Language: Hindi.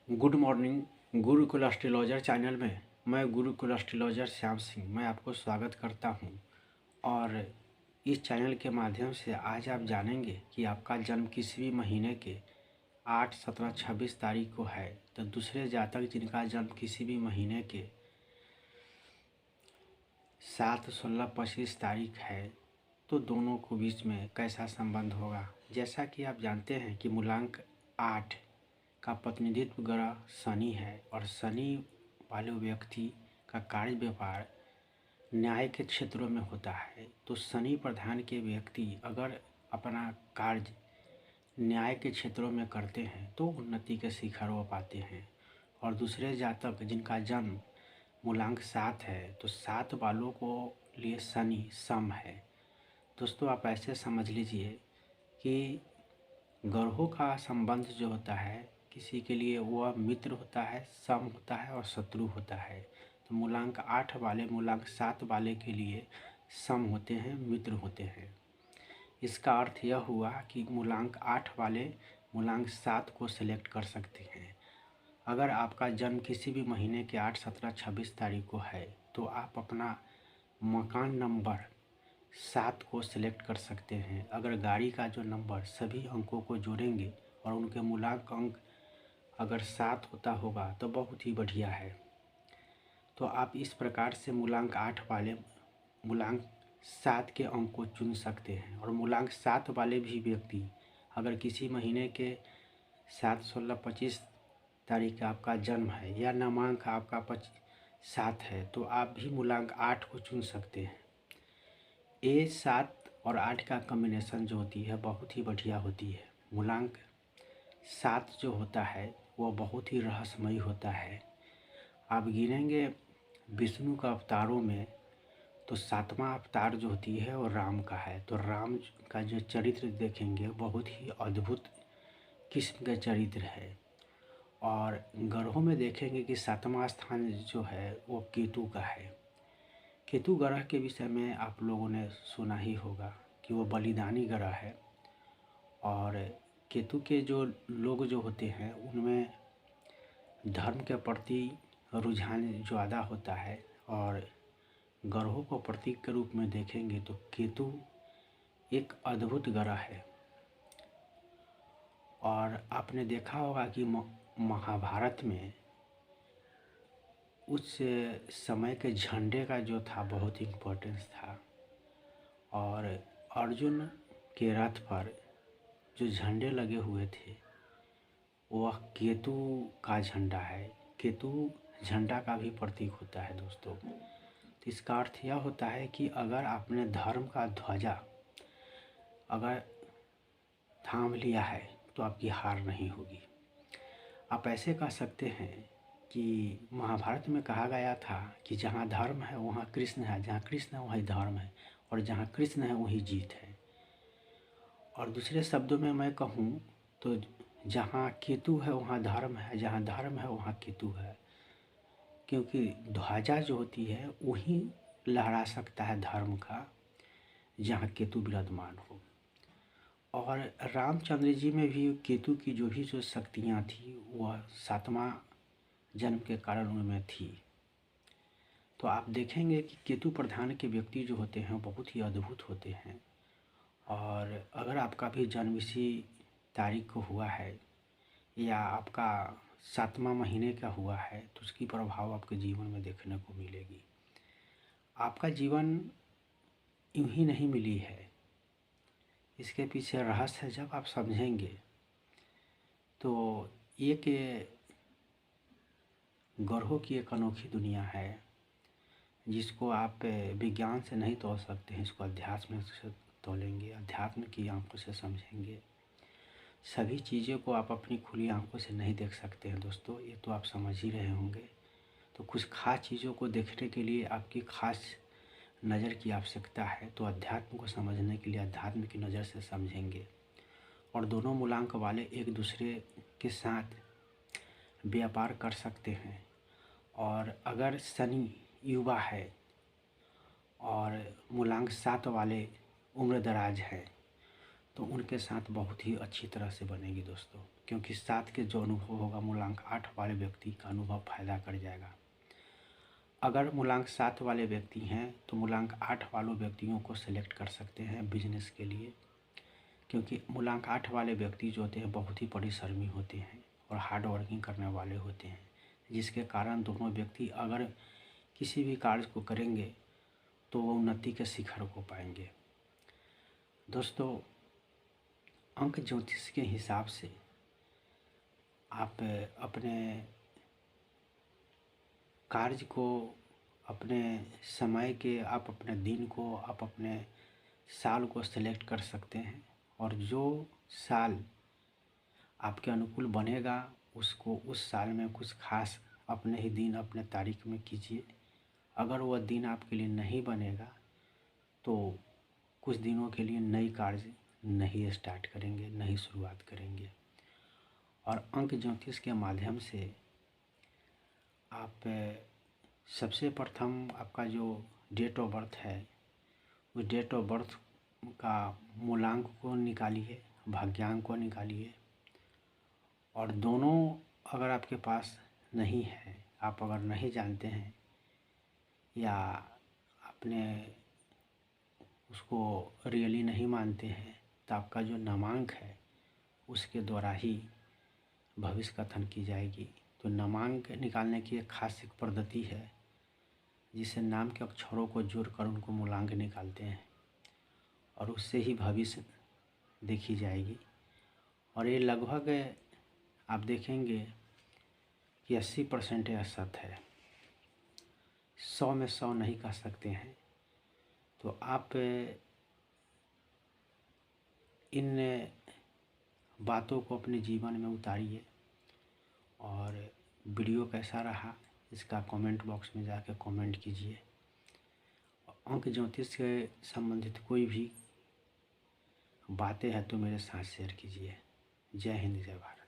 Good morning. Gurukul astrologer channel में मैं गुरुकुल एस्ट्रोलॉजर श्याम सिंह मैं आपको स्वागत करता हूं। और इस चैनल के माध्यम से आज आप जानेंगे कि आपका जन्म किस भी महीने के 8, 17, 26 तारीख को है, तो दूसरे जातक जिनका जन्म किसी भी महीने के 7, 16, 25 तारीख है, तो दोनों को बीच में कैसा संबंध होगा। जैसा कि आप जानते हैं कि मूलांक 8 का प्रतिनिधित्व ग्रह शनि है और शनि वाले व्यक्ति का कार्य व्यापार न्याय के क्षेत्रों में होता है। तो शनि प्रधान के व्यक्ति अगर अपना कार्य न्याय के क्षेत्रों में करते हैं तो उन्नति के शिखर वो पाते हैं। और दूसरे जातक जिनका जन्म मूलांक 7 है, तो 7 वालों को लिए शनि सम है। दोस्तों, आप ऐसे समझ लीजिए कि ग्रहों का संबंध जो होता है, किसी के लिए वह मित्र होता है, सम होता है और शत्रु होता है। तो मूलांक 8 वाले मूलांक 7 वाले के लिए सम होते हैं, मित्र होते हैं। इसका अर्थ यह हुआ कि मूलांक 8 वाले मूलांक 7 को सिलेक्ट कर सकते हैं। अगर आपका जन्म किसी भी महीने के 8, 17, 26 तारीख को है, तो आप अपना मकान नंबर 7 को सिलेक्ट कर सकते हैं। अगर गाड़ी का जो नंबर सभी अंकों को जोड़ेंगे और उनके मूलांक अंक अगर 7 होता होगा तो बहुत ही बढ़िया है। तो आप इस प्रकार से मूलांक 8 वाले मूलांक 7 के अंक को चुन सकते हैं। और मूलांक 7 वाले भी व्यक्ति अगर किसी महीने के 7, 16, 25 तारीख का आपका जन्म है या नामांक आपका 7 है, तो आप भी मूलांक 8 को चुन सकते हैं। 7 और 8 का कॉम्बिनेशन जो होती है बहुत ही बढ़िया होती है। मूलांक 7 जो होता है वो बहुत ही रहस्यमयी होता है। आप गिनेंगे विष्णु का अवतारों में, तो 7वां अवतार जो होती है वो राम का है। तो राम का जो चरित्र देखेंगे बहुत ही अद्भुत किस्म का चरित्र है। और ग्रहों में देखेंगे कि 7वां स्थान जो है वो केतु का है। केतु ग्रह के विषय में आप लोगों ने सुना ही होगा कि वो बलिदानी ग्रह है। और केतु के जो लोग जो होते हैं उनमें धर्म के प्रति रुझान ज़्यादा होता है। और ग्रहों को प्रतीक के रूप में देखेंगे तो केतु एक अद्भुत ग्रह है। और आपने देखा होगा कि महाभारत में उस समय के झंडे का जो था बहुत इम्पोर्टेंस था। और अर्जुन के रथ पर जो झंडे लगे हुए थे वह केतु का झंडा है। केतु झंडा का भी प्रतीक होता है दोस्तों। तो इसका अर्थ यह होता है कि अगर आपने धर्म का ध्वजा अगर थाम लिया है तो आपकी हार नहीं होगी। आप ऐसे कह सकते हैं कि महाभारत में कहा गया था कि जहाँ धर्म है वहाँ कृष्ण है, जहाँ कृष्ण है वहीं धर्म है, और जहाँ कृष्ण है वहीं जीत है। और दूसरे शब्दों में मैं कहूँ तो जहाँ केतु है वहाँ धर्म है, जहाँ धर्म है वहाँ केतु है। क्योंकि ध्वजा जो होती है वही लहरा सकता है धर्म का जहाँ केतु विराजमान हो। और रामचंद्र जी में भी केतु की जो शक्तियाँ थी वह 7वां जन्म के कारण उनमें थी। तो आप देखेंगे कि केतु प्रधान के व्यक्ति जो होते हैं बहुत ही अद्भुत होते हैं। और अगर आपका भी जन्म इसी तारीख को हुआ है या आपका 7वां महीने का हुआ है, तो उसकी प्रभाव आपके जीवन में देखने को मिलेगी। आपका जीवन यूं ही नहीं मिली है, इसके पीछे रहस्य है। जब आप समझेंगे तो एक ग्रहों की एक अनोखी दुनिया है जिसको आप विज्ञान से नहीं तोल सकते हैं, इसको अध्यात्म से तोलेंगे, अध्यात्म की आंखों से समझेंगे। सभी चीज़ों को आप अपनी खुली आंखों से नहीं देख सकते हैं दोस्तों, ये तो आप समझ ही रहे होंगे। तो कुछ खास चीज़ों को देखने के लिए आपकी खास नज़र की आवश्यकता है। तो अध्यात्म को समझने के लिए अध्यात्म की नज़र से समझेंगे। और दोनों मूलांक वाले एक दूसरे के साथ व्यापार कर सकते हैं। और अगर शनि युवा है और मूलांक 7 वाले उम्र दराज है, तो उनके साथ बहुत ही अच्छी तरह से बनेगी दोस्तों, क्योंकि 7 के जो अनुभव होगा मूलांक 8 वाले व्यक्ति का अनुभव फायदा कर जाएगा। अगर मूलांक 7 वाले व्यक्ति हैं तो मूलांक 8 वालों व्यक्तियों को सिलेक्ट कर सकते हैं बिजनेस के लिए, क्योंकि मूलांक 8 वाले व्यक्ति जो होते हैं बहुत ही परिश्रमी होते हैं और हार्ड वर्किंग करने वाले होते हैं, जिसके कारण दोनों व्यक्ति अगर किसी भी कार्य को करेंगे तो वो उन्नति के शिखर को पाएंगे। दोस्तों, अंक ज्योतिष के हिसाब से आप अपने कार्य को, अपने समय के, आप अपने दिन को, आप अपने साल को सेलेक्ट कर सकते हैं और जो साल आपके अनुकूल बनेगा उसको उस साल में कुछ खास अपने ही दिन, अपने तारीख में कीजिए। अगर वह दिन आपके लिए नहीं बनेगा तो कुछ दिनों के लिए नई कार्य नहीं स्टार्ट करेंगे, नहीं शुरुआत करेंगे। और अंक ज्योतिष के माध्यम से आप सबसे प्रथम आपका जो डेट ऑफ बर्थ है उस डेट ऑफ बर्थ का मूलांक को निकालिए, भाग्यांक को निकालिए, और दोनों अगर आपके पास नहीं है, आप अगर नहीं जानते हैं या आपने उसको रियली नहीं मानते हैं, तो आपका जो नामांक है उसके द्वारा ही भविष्य कथन की जाएगी। तो नामांक निकालने की एक खास एक पद्धति है जिसे नाम के अक्षरों को जोड़कर उनको मूलांक निकालते हैं और उससे ही भविष्य देखी जाएगी। और ये लगभग आप देखेंगे कि 80% यह सत्य है, 100 में 100 नहीं कह सकते हैं। तो आप इन बातों को अपने जीवन में उतारिए और वीडियो कैसा रहा इसका कमेंट बॉक्स में जाकर कमेंट कीजिए। अंक ज्योतिष से संबंधित कोई भी बातें हैं तो मेरे साथ शेयर कीजिए। जय हिंद, जय भारत।